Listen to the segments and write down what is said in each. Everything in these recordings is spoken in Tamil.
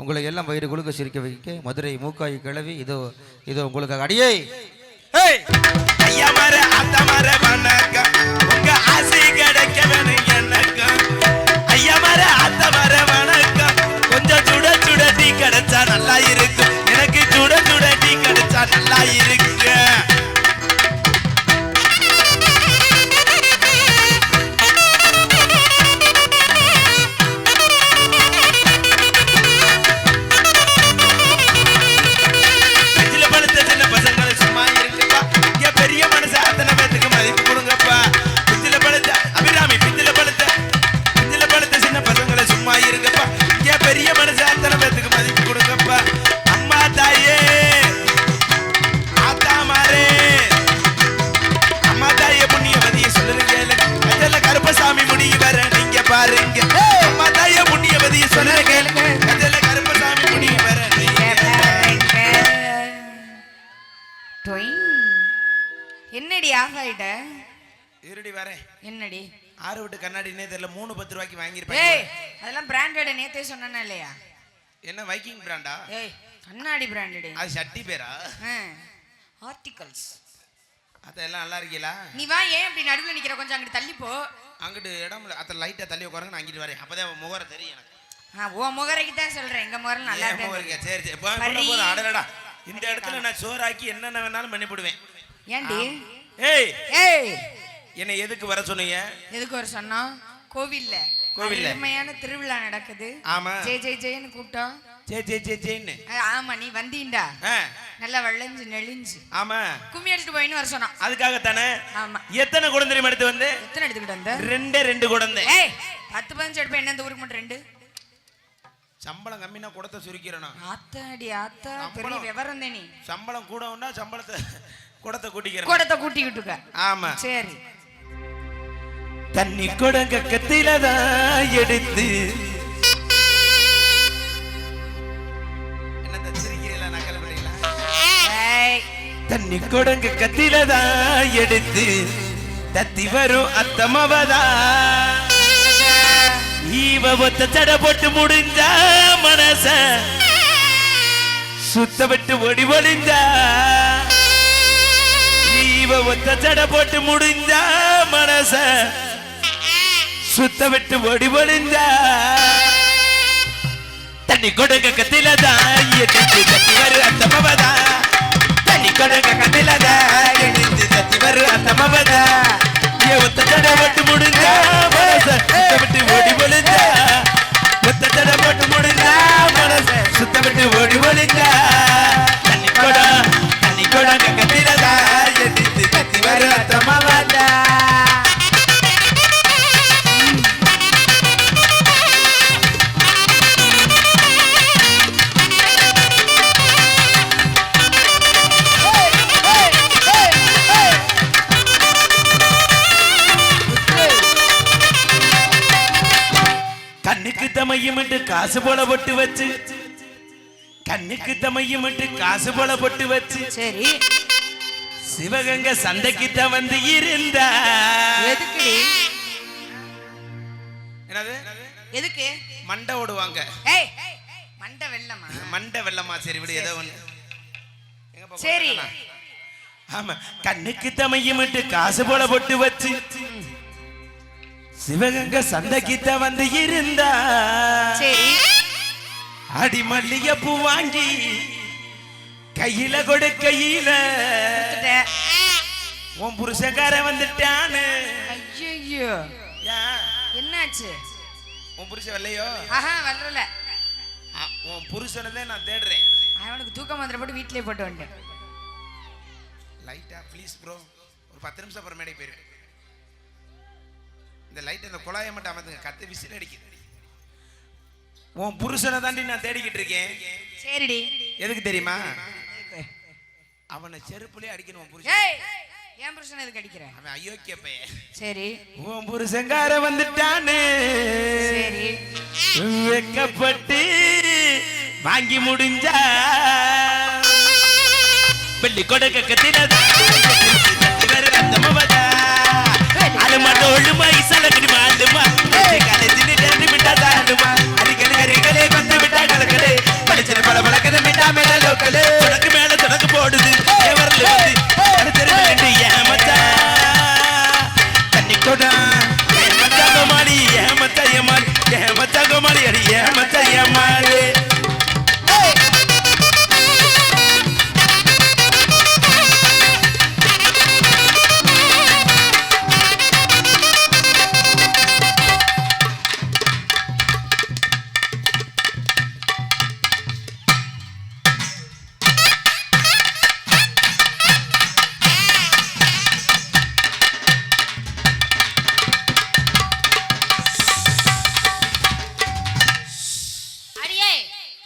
உங்களை எல்லாம் வயிறு குலுக்க சிரிக்க வைக்க மதுரை மூக்காய் கிளவி இதோ இதோ உங்களுக்கு அடியே ஐயா மாற அத்த மாற வணக்கம் உங்க ஆசை கிடைக்க வேணும் எனக்கு ஐயா மாற அத்த மாற வணக்கம் கொஞ்சம் சுட சுட டீ கிடைச்சா நல்லா இருக்கு எனக்கு சுட சுட டீ கிடைச்சா நல்லா இருக்கு என்னடி ஆஃப் ஆயிட்ட இருடி வரேன் என்னடி ஆறு விட்டு கண்ணாடி தெரியல 3-10 ரூபாய்க்கு வாங்கிருப்பேன் ஏய் அதெல்லாம் பிராண்டட் நேத்தே சொன்னேனா இல்லையா என்ன வைக்கிங் பிராண்டா ஏய் கண்ணாடி பிராண்டட் அது சட்டி பேரா ஆர்டிகல்ஸ் அதெல்லாம் நல்லா இருக்கீங்களா நீ வா ஏன் இப்படி நடுவுல நிக்கிற கொஞ்சம் அங்க தள்ளி போ அங்கிட்டு இடம்ல அத லைட்டா தள்ளி உட்காருங்க நான் அங்கிட்டு வரேன் அப்பதான் முகர தெரியும் எனக்கு ஓ முகரைக்கு தான் சொல்றேன் எங்க முகர நல்லா இருக்கு சரி சரி போற அடடா இந்த இடத்துல நான் சோறாக்கி என்னென்ன வேணாலும் பண்ணி போடுவேன் ஏண்டி ஏய் ஏய் என்ன எதுக்கு வர சொன்னீங்க எதுக்கு வர சொன்னோம் கோவில்ல உண்மையான திருவிழா நடக்குது ஆமா ஜெய் ஜெய் ஜெய்னு கூட்டம் ஜெய் ஜெய் ஜெய் ஜெய்னு ஆமா நீ வந்தீண்டா நல்லா வெள்ளஞ்சு நெளிஞ்சு ஆமா கும்மி அடிச்சிட்டு போயின்னு வர சொன்னான் அதுக்காக தானே ஆமா எத்தனை குடந்தை எடுத்து வந்து எத்தனை எடுத்துக்கிட்டு வந்த ரெண்டு குடந்தை ஏய் 10-15 எடுப்பேன் என்ன இந்த ஊருக்கு மட்டும் 2 சம்பளம் கம்மினா குடத்தை சுருக்கிறேனா ஆத்தாடி ஆத்தா பெரிய விவரம் நீ சம்பளம் கூடவுன்னா சம்பளத்தை குடத்தை கூட்டிக்கிட்டுக்க ஆமா சரி தண்ணி குடங்க கத்திலதான் எடுத்து என்ன சிரிக்கிறீங்களா நக்கல் பண்ணீங்களா தண்ணி குடங்க கத்திலதான் எடுத்து தத்தி வரும் அத்தமவதா ஈவ ஒத்த தட போட்டு முடிஞ்சா மனச சுத்த விட்டு ஒடி ஒளிஞ்சா ஈவ ஒத்த தட போட்டு முடிஞ்சா மனச சுத்த விட்டு ஒடி ஒளிஞ்சா தண்ணி கொடுக்க கத்திலதான் எடுத்து தத்தி வரும் அத்தமவதா தண்ணி கொடுக்க கத்திலதான் எடுத்து தத்தி வரும் அத்தமவதா ஒத்த தட போட்டு முடிஞ்சா மனச சுத்த விட்டு ஓடி ஒளிஞ்சா ஒத்த தட போட்டு முடிஞ்சா மனச சுத்த விட்டு ஓடி ஒளிஞ்சா தண்ணி கொட கத்திரதா எதிர்த்து கத்தி வர அத்தமவதா கண்ணுக்கு தமையுமிட்டு காசு போல பொட்டு வச்சு கண்ணுக்கு தமையுமிட்டு காசு போல பொட்டு வச்சு சரி சிவகங்கை சந்தைக்கிட்ட வந்து இருந்தா எதுக்கு என்னது எதுக்கு மண்டை ஓடுவாங்க ஏய் மண்டை வெள்ளமா சரி விடு ஏதோ ஒண்ணு சரி ஆமா கண்ணுக்கு தமையுமிட்டு காசு போல பொட்டு வச்சு சிவகங்கை சந்தைக்கிட்ட வந்து இருந்தா சரி அடி மல்லிகைப்பூ வாங்கி கையில கொடுக்கையில உன் புருஷக்கார வந்துட்டானு ஐயோ என்னாச்சு உன் புருஷன் வரலையோ வரல உன் புருஷனதே நான் தேடுறேன் அவனுக்கு தூக்க மாத்திரை போட்டு வீட்டிலே போட்டு வந்துட்டேன் லைட்டா ப்ளீஸ் ப்ரோ ஒரு 10 நிமிஷம் அப்புறம் மேடை போயிருக்கேன் இந்த லைட் இந்த குழாயை மட்டும் அமர்ந்துங்க கத்து விசில் அடிக்குது உன் புருஷனை தாண்டி நான் தேடிக்கிட்டு இருக்கேன் சரிடி எதுக்கு தெரியுமா அவனை செருப்புலயே அடிக்கணும் உன் புருஷன் ஏன் புருஷன் எதுக்கு அடிக்கிற அவன் அயோக்கிய பையன் சரி உன் புருஷங்கார வந்துட்டானு சரி வெக்கப்பட்டு வாங்கி முடிஞ்சா வெள்ளி கொடுக்க கத்தினதா அந்த மவதா அது மட்டும் ஒழுமா இசலக்கடி மாண்டுமா கலை தின்னு விட்டா தாண்டுமா அடிக்கடி கரைகளே கொண்டு விட்டா கலக்கடே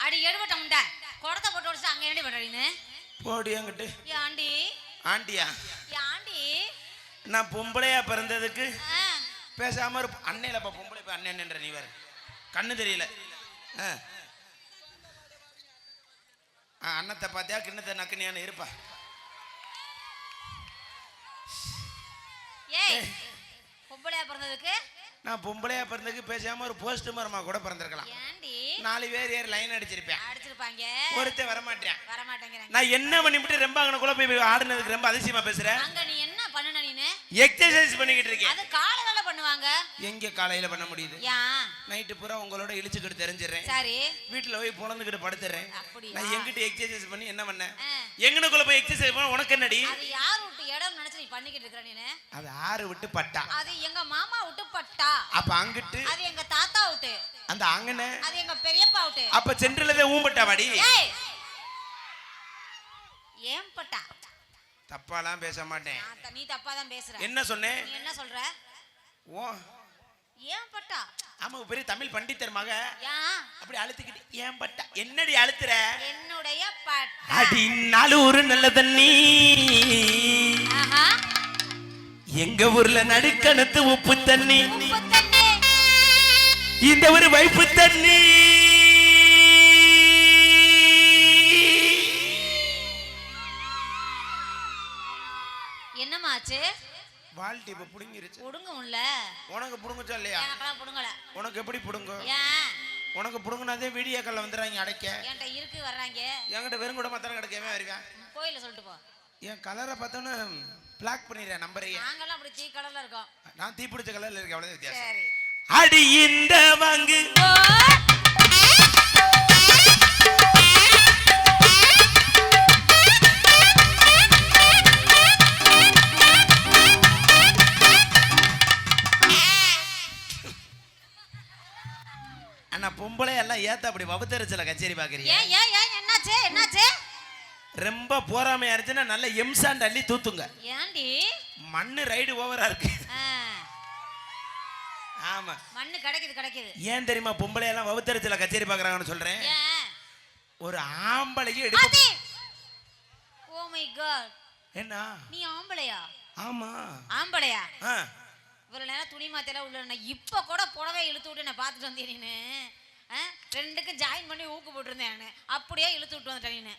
அடி எடுபட்ட முண்டை குடத்தை போட்டு உடச்சு அங்க என்னடி பண்றீன்னு போடி அங்கிட்டு. ஆண்டி ஆண்டியா? ஆண்டி நான் பொம்பளையா பிறந்ததுக்கு பேசாம ஒரு அண்ணேலப்பா பொம்பளை போய் அண்ணன்ற நீ வேற கண்ணு தெரியல. அண்ணத்தை பார்த்தியா கிண்ணத்தை நக்குனியான்னு இருப்பா. ஏய் பொம்பளையா பிறந்ததுக்கு நான் பொம்பளையா பிறந்ததுக்கு பேசாம ஒரு போஸ்ட் மரமா கூட பிறந்திருக்கலாம். ஏண்டி 4 பேர் ஏறி லைன் அடிச்சிருப்பேன். அடிச்சிருப்பாங்க. ஒருத்தன் வரமாட்டேன். வரமாட்டேங்கறாங்க. நான் என்ன பண்ணிவிட்டு ரொம்ப அங்கனக்குள்ள போய் ஆடுனதுக்கு ரொம்ப அதிசயமா பேசுறேன். அங்க நீ என்ன பண்ணன நீனே? எக்ஸர்சைஸ் பண்ணிக்கிட்டு இருக்கேன். அது காலையில பண்ணுவாங்க. எங்க காலையில பண்ண முடியுது? ஏன்? நைட் பூரா உங்களோட இழுச்சுக்கிட்டு தெரிஞ்சிரேன். சரி. வீட்ல போய் பொளந்துக்கிட்டு படுத்துறேன். அப்படியே. நான் எங்கிட்ட எக்ஸர்சைஸ் பண்ணி என்ன பண்ண? எங்கனக்குள்ள போய் எக்ஸர்சைஸ் பண்ண உனக்கு என்னடி? அது யார் விட்டு இடம் நினைச்சு நீ பண்ணிக்கிட்டு இருக்கற நீனே? அது ஆறு விட்டு பட்டா. அது எங்க மாமா விட்டு பட்டா. அப்ப அங்கிட்டு அது எங்க தாத்தா விட்டு. அந்த அங்கனே அது எங்க பெரியப்பா விட்டு. அப்ப சென்ட்ரல்ல ஊம்பட்டா வாடி. ஏய் ஏன் பட்டா? தப்பாலாம் பேச மாட்டேன். நீ தப்பா தான் பேசுற. என்ன சொன்னேன்? நீ என்ன சொல்ற? ஓ ஏன் பட்டா? ஆமா பெரிய தமிழ் பண்டிதர் மக. ஏன் அப்படி அழுத்திக்கிட்டு ஏன் பட்டா என்னடி அழுத்துற? என்னுடைய பட்டா. அடி நாலூரு நல்ல தண்ணி. ஆஹா எங்க ஊர்ல நடுக்கணத்து உப்பு தண்ணி. உப்பு தண்ணி. இந்த ஒரு வைப்பு தண்ணி. என்னமாச்சு? வால்டி இப்ப புடுங்கிருச்சு. புடுங்கும்ல. உனக்கு புடுங்குச்சா இல்லையா? எனக்கெல்லாம் புடுங்கல. உனக்கு எப்படி புடுங்க? ஏன்? உனக்கு புடுங்குனாதே வீடியோ கால்ல வந்துறாங்க அடைக்க. என்கிட்ட இருக்கு வர்றாங்க. என்கிட்ட வெறும் கூட மாத்திரம் கிடைக்கவே வருவேன். கோயில சொல்லிட்டு போ. என் கலரை பார்த்தோன்னு பிளாக் பண்ணிடுறேன் நம்பரையே. நாங்கெல்லாம் அப்படி தீ கலர்ல இருக்கோம். நான் தீ பிடிச்ச கலர்ல இருக்கேன் அவ்வளவு வித்தியாசம். சரி. அடி இந்த வாங்கு அண்ணா பொம்பளை எல்லாம் ஏத்த அப்படி வவுத்தரிச்சல கச்சேரி பாக்குறீங்க. ஏன் ஏன் ஏன் என்னாச்சு? என்னாச்சு? ரொம்ப போராமையா இருந்துச்சுன்னா நல்ல எம்சாண்ட் அள்ளி தூத்துங்க. ஏண்டி? மண்ணு ரைடு ஓவரா இருக்கு. ஆமா மண்ணு கிடைக்குது. ஏன் தெரியுமா பொம்பளை எல்லாம் வவுத்தரிச்சல கச்சேரி பாக்குறாங்கன்னு சொல்றேன். ஏன்? ஒரு ஆம்பளைக்கு எடுத்து. Oh my god. என்ன? நீ ஆம்பளையா? ஆமா ஆம்பளையா? இவ்வளவு நேரம் துணி மாத்தியெல்லாம் உள்ள நான் இப்ப கூட புடவை இழுத்து விட்டு நான் பார்த்துட்டு வந்தேன் நீனு. ரெண்டுக்கு ஜாயின் பண்ணி ஊக்கு போட்டிருந்தேன் நான். அப்படியே இழுத்து விட்டு வந்துட்டேன் நீனு.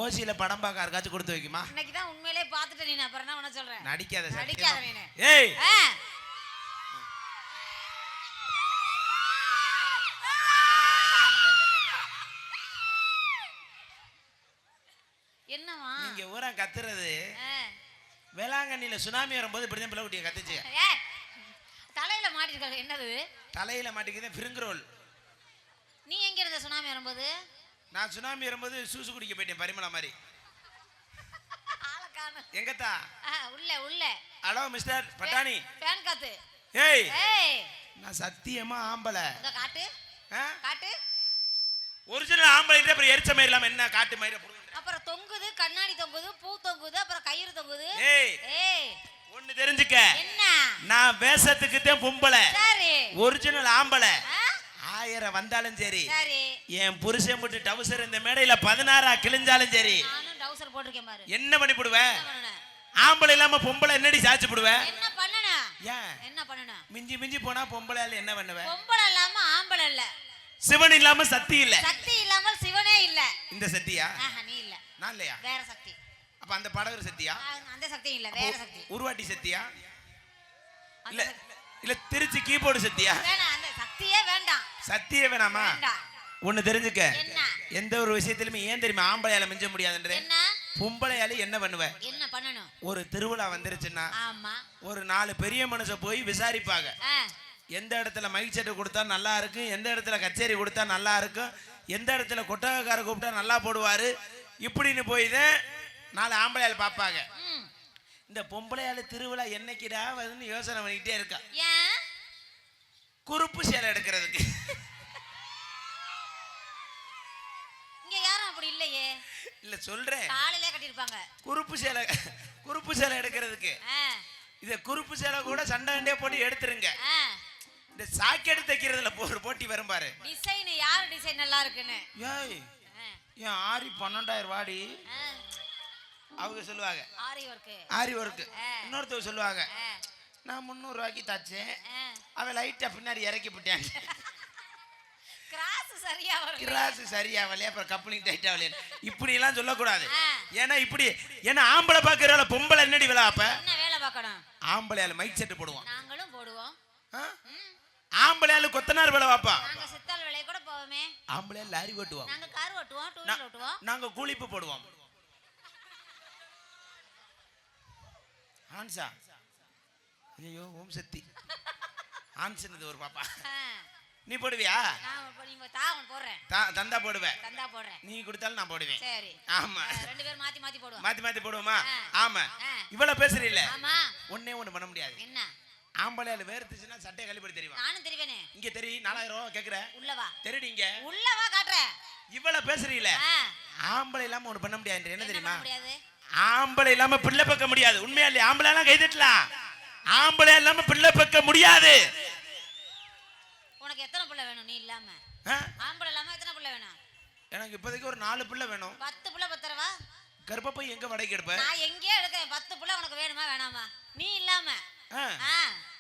ஓசியில படம் பார்க்க யாருக்காச்சும் கொடுத்து வைக்குமா? இன்னைக்கு தான் உண்மையிலே பார்த்துட்டேன் நீ. அப்புறம் என்ன பண்ண சொல்றேன்? நடிக்காத நீனு. ஏய் என்னவா? நீங்க ஊரா கத்துறது வேளாங்கண்ணில சுனாமி வரும்போது இப்படிதான் பிள்ளை குட்டியை கத்துச்சு. தலையில மாட்டிருக்காங்க. என்னது தலையில மாட்டிக்கிது? பிரிங்ரோல். நீ எங்க இருந்த சுனாமி வரும்போது? நான் சுனாமி வரும்போது சூசு குடிக்க போயிட்டேன் பரிமளா மாதிரி. எங்கத்தா? உள்ள. ஹலோ மிஸ்டர் பட்டாணி. ஃபேன் காத்து. ஏய் ஏய் நான் சத்தியமா ஆம்பளை. காட்டு. காட்டு. ஒரிஜினல் ஆம்பளை கிட்ட அப்புறம் எரிச்ச மாதிரி இல்லாம என்ன காட்டு மாதிரி புடுங்க. அப்புறம் தொங்குது, கண்ணாடி தொங்குது, பூ தொங்குது, அப்புறம் கயிறு தொங்குது. ஏய் ஒன்னு தெரிஞ்சுக்க. என்ன? நான் வேஷத்துக்கு தான் பொம்பளை. சரி. ஒரிஜினல் ஆம்பளை. 1000 வந்தாலும் சரி. சரி. என் புருஷன் போட்டு டவுசர் இந்த மேடையில 16 கிழிஞ்சாலும் சரி. நானும் டவுசர் போட்டுருக்கேன் பாரு. என்ன பண்ணி போடுவேன்? ஆம்பளை இல்லாம பொம்பளை என்னடி சாச்சு போடுவேன்? என்ன பண்ணனா? ஏன்? என்ன பண்ணனா? மிஞ்சி போனா பொம்பளையால என்ன பண்ணுவேன்? பொம்பளை இல்லாம ஆம்பளை இல்ல. சிவன் இல்லாம சக்தி இல்ல. சக்தி இல்லாம சிவனே இல்ல. இந்த சக்தியா? நீ இல்ல. நான் இல்லையா? வேற சக்தி. அப்ப அந்த பாடகர் சக்தியா? அந்த சக்தி இல்ல, வேற சக்தி. உருவாட்டி சக்தியா? இல்ல திருச்சி கீபோர்டு சக்தியா? வேணாம், அந்த சக்தியே வேண்டாம். சக்தியே வேணாமா? ஒன்னு தெரிஞ்சுக்க. என்ன? எந்த ஒரு விஷயத்திலுமே ஏன் தெரியுமா ஆம்பளையால மிஞ்ச முடியாதுன்ற? என்ன? பொம்பளையால என்ன பண்ணுவ? என்ன பண்ணணும்? ஒரு திருவிழா வந்துருச்சுன்னா ஆமா ஒரு 4 பெரிய மனுஷ போய் விசாரிப்பாங்க. எந்த இடத்துல மைக் செட் கொடுத்தா நல்லா இருக்கும், எந்த இடத்துல கச்சேரி கொடுத்தா நல்லா இருக்கும், எந்த இடத்துல கொட்டகக்கார கூப்பிட்டா நல்லா போடுவாரு, இப்படின்னு போய் தான் 4 ஆம்பளையால் பார்ப்பாங்க. இந்த பொம்பளையால திருவிழா என்னைக்குடா வருதுன்னு யோசனை பண்ணிக்கிட்டே இருக்கா. ஏன்? குறுப்பு சேலை எடுக்கிறதுக்கு. இங்க யாரும் அப்படி இல்லையே. இல்ல சொல்றேன், காலையிலே கட்டிருப்பாங்க குறுப்பு சேலை எடுக்கிறதுக்கு. இத குறுப்பு சேலை கூட சண்டை போட்டு எடுத்துருங்க. இந்த சாக்கெட் தைக்கிறதுல ஒரு போட்டி வரும் பாரு. டிசைன் யார் டிசைன் நல்லா இருக்குன்னு. ஏய் ஏன் ஆரி 12,000 வாடி அவங்க சொல்லுவாங்க. ஆரி ஒர்க்கு இன்னொருத்தவங்க சொல்லுவாங்க நான் 300 ரூபாய்க்கு தச்சேன் அவன் லைட்டா பின்னாடி இறக்கி விட்டான். கிராஸ் சரியா வரலையா அப்புறம் கப்ளிங் டைட்டா வரலையா இப்படி எல்லாம் சொல்லக்கூடாது. ஏன்னா ஆம்பளை பாக்குற பொம்பளை என்னடி வேலை அப்ப வேலை பார்க்கணும். ஆம்பளையால மைக் செட் போடுவோம். நாங்களும் போடுவோம். ஆம்பளையால கொத்தனார் வேலை பார்ப்போம். நாங்க சித்தாள் வேலைய கூட போவோமே. ஆம்பளையால லாரி ஓட்டுவோம். நாங்க கார் ஓட்டுவோம், டூ வீலர் ஓட்டுவோம். நாங்க கூலிப்பு போடுவோம். ஆன்சா ஐயோ ஓம் சக்தி ஆன்சனது ஒரு பாப்பா நீ போடுவியா? தந்தா போடுவேன். நீ கொடுத்தாலும் நான் போடுவேன். ஆமா ரெண்டு பேரும் மாத்தி மாத்தி போடுவோம். மாத்தி போடுவோமா? ஆமா இவ்வளவு பேசுறீல்ல ஒண்ணே ஒண்ணு பண்ண முடியாது. என்ன? ஆம்பளையால வேர்த்துச்சுன்னா சட்டையை கழிப்படி தெரியும். நானும் தெரிவேனே. இங்க தெரி 4000 ரூபாய் கேக்குற உள்ளவா தெரிடி இங்க உள்ளவா காட்றேன். இவ்வளவு பேசுறீல ஆம்பளை இல்லாம ஒண்ணு பண்ண முடியாது. என்ன தெரியுமா? முடியாது. ஆம்பளை இல்லாம பிள்ளை பக்க முடியாது. உண்மையா இல்லையா? ஆம்பளை எல்லாம் கை தட்டலாம். ஆம்பளை இல்லாம பிள்ளை பக்க முடியாது. உனக்கு எத்தனை பிள்ளை வேணும்? நீ இல்லாம ஆம்பளை இல்லாம எத்தனை பிள்ளை வேணும்? எனக்கு இப்போதைக்கு ஒரு 4 பிள்ளை வேணும். 10 பிள்ளை பத்தறவா? கர்ப்பப்பை எங்க வடைக்கு எடுப்ப? நான் எங்கேயே எடுக்கிறேன். 10 பிள்ளை உனக்கு வேணுமா வேணாமா? நீ இல்லாம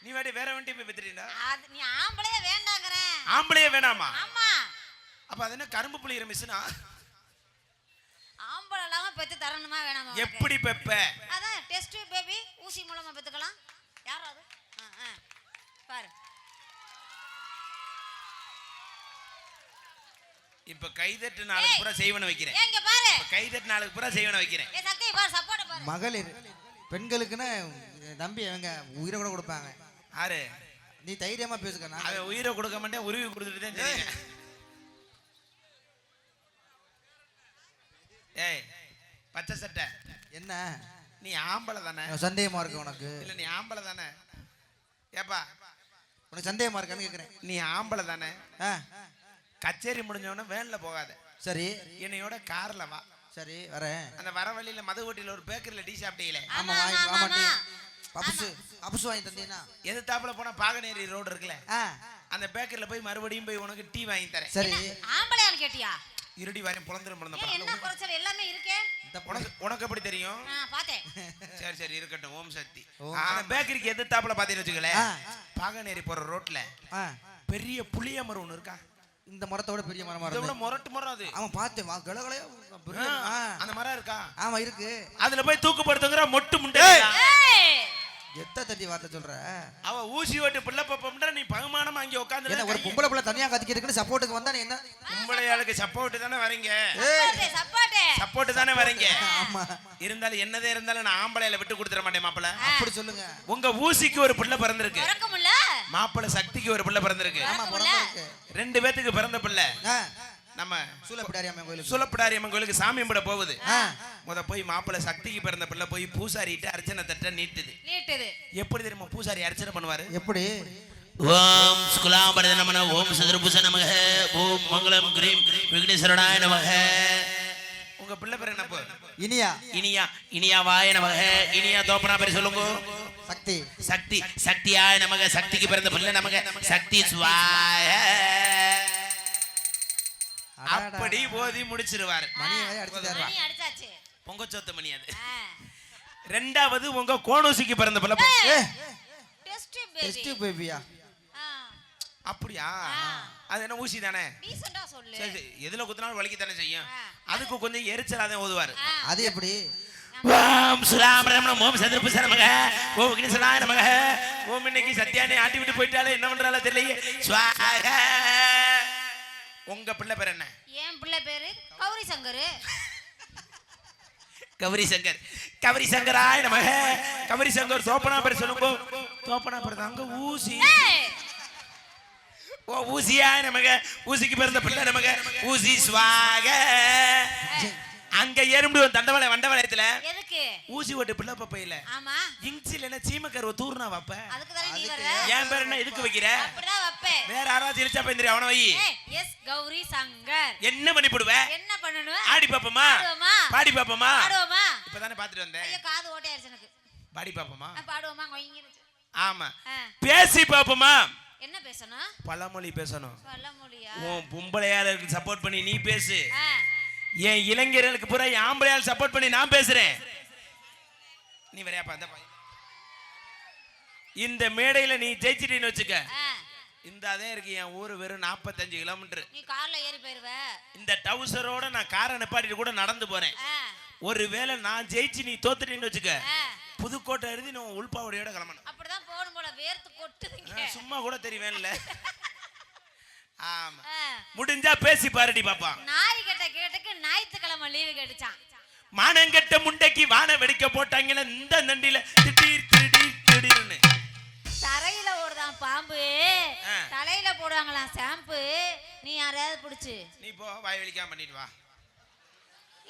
நீ வாடி வேற வண்டி போய் பெத்துறீடா. நீ ஆம்பளையே வேண்டாங்கறேன். ஆம்பளையே வேணாமா? ஆமா. அப்ப அது என்ன கரும்பு புளியற மிஷினா? ஆம்பளை இல்லாம பெத்து தரணுமா வேணாமா? எப்படி பெப்ப? அதான் டெஸ்ட் பேபி ஊசி மூலமா பெத்துக்கலாம். யாரோ அது? பாரு. இப்ப கைதட்டு நாளுக்கு பூரா செய்வன வைக்கிறேன். ஏங்க பாரு. இப்ப கைதட்டு நாளுக்கு பூரா செய்வன வைக்கிறேன். ஏ சக்கை பாரு சப்போர்ட் பாரு. மகளிர் பெண்களுக்குன்னா தம்பி அவங்க உயிரை கூட கொடுப்பாங்க. யாரு? நீ தைரியமா பேசுக்கண்ணா. அவன் உயிரை கொடுக்க மாட்டேன் உருவி கொடுத்துட்டு தான் தெரியும். ஏய் பச்சை சட்டை என்ன நீ ஆம்பளை தானே? சந்தேகமா இருக்கு உனக்கு? இல்ல நீ ஆம்பளை தானே? ஏப்பா உனக்கு சந்தேகமா இருக்கான்னு கேக்குறேன். நீ ஆம்பளை தானே? கச்சேரி முடிஞ்சவன வேன்ல போகாத. சரி என்னையோட கார்ல வா. சரி வரேன். அந்த வர வழியில மதுவட்டியில ஒரு பேக்கரியில டீ சாப்பிட்டீங்களே. ஆமா ஆமா பப்ஸ் வாங்கி தந்தீனா? எதிர்த்தாப்புல போனா பாகனேரி ரோடு இருக்குல்ல அந்த பேக்கரியில போய் மறுபடியும் போய் உனக்கு டீ வாங்கி தரேன். சரி ஆம்பளையான்னு கேட்டியா? இருடி வாரம் புலந்துரும் புலந்த என்ன குறைச்சல் எல்லாமே இருக்கே. உனக்கு எப்படி தெரியும்? பார்த்தேன். சரி இருக்கட்டும். ஓம் சக்தி. அந்த பேக்கரிக்கு எதிர்த்தாப்புல பாத்தீங்கன்னு வச்சுக்கல பாகனேரி போற ரோட்ல பெரிய புளிய மரம் ஒண்ணு இருக்கா? இந்த மரத்தோட பெரிய மரமா இருக்கு. இதோட முரட்டு மரம் அது. அவன் பார்த்தேன் வா கலகலையா அந்த மரம் இருக்கா? ஆமா இருக்கு. அதுல போய் தூக்கு போடுறதுங்கற மொட்டு முண்டை. எத்த தட்டி வார்த்தை சொல்ற? அவ ஊசி ஓட்டு பிள்ளை பாப்பம்ன்ற நீ பகமானமா அங்க உட்கார்ந்து என்ன ஒரு பொம்பளை புள்ள தனியா கத்திக்கிறதுக்கு சப்போர்ட்டுக்கு வந்தா நீ என்ன? பொம்பளையாளுக்கு சப்போர்ட் தானே வரீங்க. சப்போர்ட் தானே வரீங்க. ஆமா இருந்தாலும் என்னதே இருந்தாலும் நான் ஆம்பளையில விட்டு கொடுத்துற மாட்டேன் மாப்பிள. அப்படி சொல்லுங்க. உங்க ஊசிக்கு ஒரு பிள்ளை பிறந்திருக்கு. பிறக்கும்ல. மாப்பிள சக்திக்கு ஒரு பிள்ளை பிறந்திருக்கு. ஆமா பிறந்திருக்கு. 2 பேத்துக்கு பிறந்த பிள்ளை. நம்ம சூலப்பிடாரி அம்மன் கோயிலுக்கு சாமி கும்பிட போகுது. முத போய் மாப்பிள சக்திக்கு பிறந்த பிள்ளை போய் பூசாரிட்ட அர்ச்சனை தட்ட நீட்டுது. எப்படி தெரியுமா பூசாரி அர்ச்சனை பண்ணுவாரு? எப்படி? ஓம் சுக்லாம்பரத நமன ஓம் சதுர்புஜ நமக ஓம் மங்களம் கிரீம் விக்னேஸ்வரனாய நமக. உங்க பிள்ளை பேர் என்ன? இனியா. இனியாவாய நமக. இனியா தோப்பனா பேர் சொல்லுங்க. சக்தி. சக்தியாய நமக. சக்திக்கு பிறந்த பிள்ளை நமக சக்தி சுவாய. அப்படி போதி முடிச்சிருவாரு. பொங்கச்சோத்து மணி அது. ரெண்டாவது உங்க கோணூசிக்கு பிறந்த பிள்ளை. அப்படியா? அது என்ன ஊசி தானே? சரி எதுல குத்தினாலும் வலிக்கு தானே செய்யும். அதுக்கு கொஞ்சம் எரிச்சலாதான் ஓதுவாரு. அது எப்படி? ஓம் சுராமரமணம் ஓம் சதுர்புஜ நமக ஓம் விக்னேஸ்வராய நமக. ஓம் இன்னைக்கு சத்யானே ஆட்டி விட்டு போயிட்டாலே என்ன பண்றால தெரியல. ஸ்வாக. உங்க பிள்ளை பேர் என்ன? என் பிள்ளை பேரு கௌரி சங்கர். கௌரி சங்கராய நமக. கௌரி சங்கர் தோப்பனா பேர் சொல்லுங்க. தோப்பனா பேர் தாங்க ஊசி. ஓ ஊசியாய நமக. ஊசிக்கு பிறந்த பிள்ளை நமக ஊசி ஸ்வாக. அங்க எறும்பு தண்டவாளை வண்டவாளயத்துல எதுக்கு ஊசி ஓட்டு பிள்ளை பப்பையில? ஆமா இன்சில என்ன சீமக்கருவ தூர்னா வப்ப. அதுக்கு தானே நீ வர. என் பேர் என்ன இதுக்கு வைக்கிற? அப்படியே வப்பே. வேற யாராவது இழுச்சா பேந்திரி அவன வை. எஸ் கௌரி சங்கர். என்ன பண்ணி போடுவ? என்ன பண்ணனும்? ஆடி பாப்பமா? பாடி பாப்பமா? பாடுவோமா? இப்பதானே பாத்துட்டு வந்தேன். ஐயோ காது ஓட்டையாயிருச்சு எனக்கு. பாடி பாப்பமா? பாடுவோமா? கொய்ங்கிருச்சு. ஆமா பேசி பாப்பமா? என்ன பேசணும்? பழமொழி பேசணும். பழமொழியா? உன் பொம்பளையாளுக்கு சப்போர்ட் பண்ணி நீ பேசு, என் இளைஞர்களுக்கு பூரா ஆம்பளையால் சப்போர்ட் பண்ணி நான் பேசுறேன். நீ வரையாப்பா அந்த பையன். இந்த மேடையில நீ ஜெயிச்சிட்டீன்னு வச்சுக்க, இந்த அதே இருக்கு என் ஊரு வெறும் 45 கிலோமீட்டர். நீ கார்ல ஏறி போயிருவ. இந்த டவுசரோட நான் காரை நிப்பாட்டிட்டு கூட நடந்து போறேன். ஒருவேளை நான் ஜெயிச்சு நீ தோத்துட்டேன்னு வச்சுக்க, புதுக்கோட்டை எழுதி நீ உள்பாவடியோட கிளம்பணும். அப்படிதான் போகணும் போல, வேர்த்து கொட்டுதுங்க. சும்மா கூட தெரியுவேன்ல. ஆமா, முடிஞ்சா பேசி பாருடி பாப்பா. நாய் கிட்ட கேட்டுக்கு ஞாயிற்றுக்கிழமை லீவு கேட்டுச்சான். மானங்கட்ட முண்டைக்கு வான வெடிக்க போட்டாங்கல இந்த நண்டில திடீர் திடீர் திடீர்னு தரையில ஓடுதான் பாம்பு, தலையில போடுவாங்களாம் ஷாம்பு. நீ யாரையாவது பிடிச்சு நீ போ, வாய் வலிக்காம பண்ணிட்டு வா.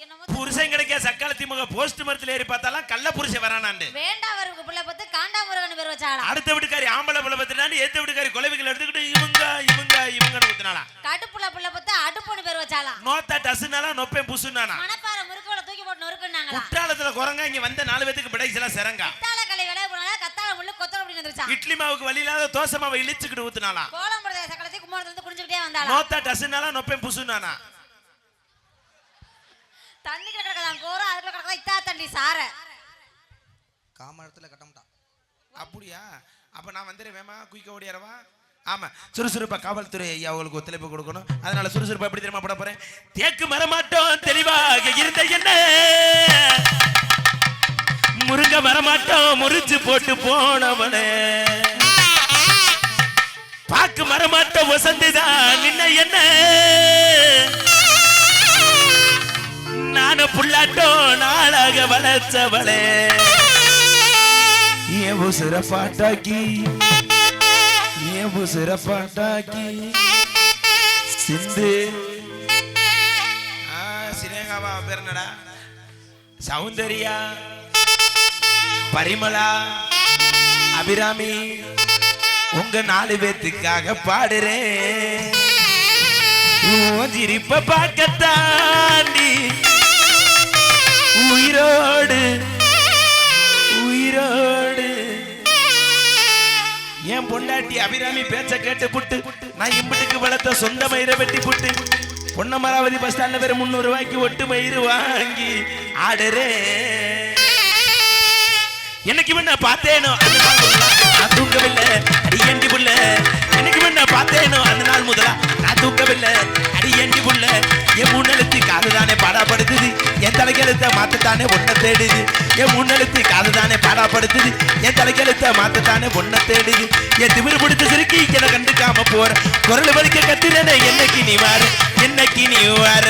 என்னமோ புருஷன் கிடைக்க சக்காலத்தி முக போஸ்ட் மரத்துல ஏறி பார்த்தாலாம் கள்ள புருஷன் வரானாண்டு. வேண்டாவருக்கு புள்ள பார்த்து காண்டாமுருகன் பேர் வச்சாலாம். அடுத்த வீட்டுக்காரி ஆம்பளை புள்ள பார்த்துட்டாண்டு ஏத்த வீட்டுக்காரி கொலைவிகள் எடுத்துக்கிட்டு இவங்க இவங்க இவங்கன்னு ஊத்துனாலாம். கடுப்புல புள்ள பார்த்து அடுப்புன்னு பேர் வச்சாலாம். நோத்தா டசுனாலா நொப்பேன் புசுனானா. மணப்பாறை முறுக்கோட தூக்கி போட்டு நொறுக்குனாங்களா. குற்றாலத்துல குரங்கா இங்க வந்த 4 பேத்துக்கு பிடைச்சலாம் சிறங்கா. கத்தால கலை விலை போனால கத்தால முள்ளு கொத்தல அப்படி வந்துருச்சாம். இட்லி மாவுக்கு வழி இல்லாத தோசை மாவை இழிச்சுக்கிட்டு ஊத்துனாலாம். கோலம் போடுற சக்கலத்தை கும்மாரத்துல இருந்து குடிஞ்சுக்கிட்டே வந்தாலாம். நோத்தா டசுனாலா நொப்பேன் புசுனானா. தண்ணி கிடக்கதான் கோரம், அதுக்குள்ள கிடக்கதான் இத்தா தண்ணி சார காமரத்துல கட்டம்டா. அப்படியா? அப்ப நான் வந்துடுறேன், வேமா குயிக்க ஓடியாரவா. ஆமா, சுறுசுறுப்பா காவல்துறை ஐயா அவங்களுக்கு ஒத்துழைப்பு கொடுக்கணும். அதனால சுறுசுறுப்பா எப்படி தெரியுமா போட போறேன்? தேக்கு மரமாட்டோம் தெளிவாக இருந்த என்ன, முருங்க மரமாட்டோம் முறிச்சு போட்டு போனவனே, பாக்கு மரமாட்டோம் வசந்திதான் நின்ன என்ன, நானும் புள்ளாட்டோ நாளாக வளர்ச்சவளே, ஏன் உசுர பாட்டாக்கி ஏன் உசுர பாட்டாக்கி சிந்து. சினேகாவா பேர் என்னடா? சௌந்தர்யா, பரிமளா, அபிராமி, உங்க 4 பேத்துக்காக பாடுறேன். சிரிப்ப பார்க்கத்தாண்டி உயிரோடு உயிரோடு என் பொண்டாட்டி அபிராமி பேச்ச கேட்டு புட்டு நான் இம்புட்டுக்கு வளர்த்த சொந்த மயிரை வெட்டி புட்டு பொன்னமராவதி பஸ் ஸ்டாண்ட்ல வேற 300 ரூபாய்க்கு ஒட்டு மயிறு வாங்கி ஆடுறே. எனக்கு முன்ன பார்த்தேனோ அந்த நாள் முதலா நான் தூங்கவில்லை அடியண்டி புள்ள, எனக்கு முன்ன பார்த்தேனோ அந்த நாள் முதலா நான் தூங்கவில்லை அடியண்டி புள்ள. என் முன்னெழுத்து காதுதானே பாடாப்படுத்துது, என் தலைக்கெழுத்த மாத்தத்தானே ஒன்ன தேடுது, என் முன்னெழுத்து காதுதானே பாடாப்படுத்துது, என் தலைக்கெழுத்த மாத்தத்தானே ஒன்ன தேடுது. என் திமிரு பிடிச்ச சிறுக்கி என கண்டுக்காம போற குரல் வலிக்க கத்துறேனே, என்னைக்கு நீ வார என்னைக்கு நீ வார.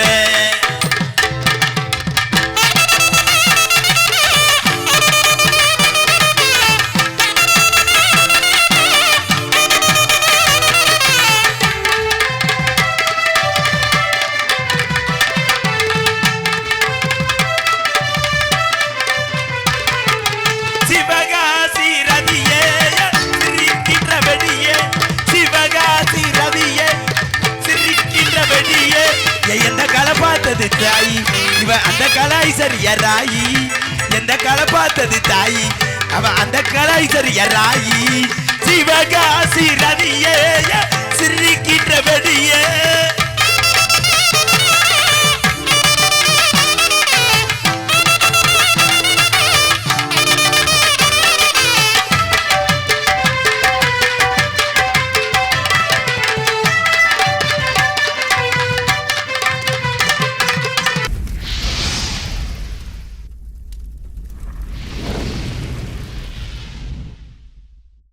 தாயி இவ அந்த கலாய் சரிய ராயி, எந்த களை பார்த்தது தாயி அவ அந்த கலாய் சரிய ராயி. சிவகாசி ரதியே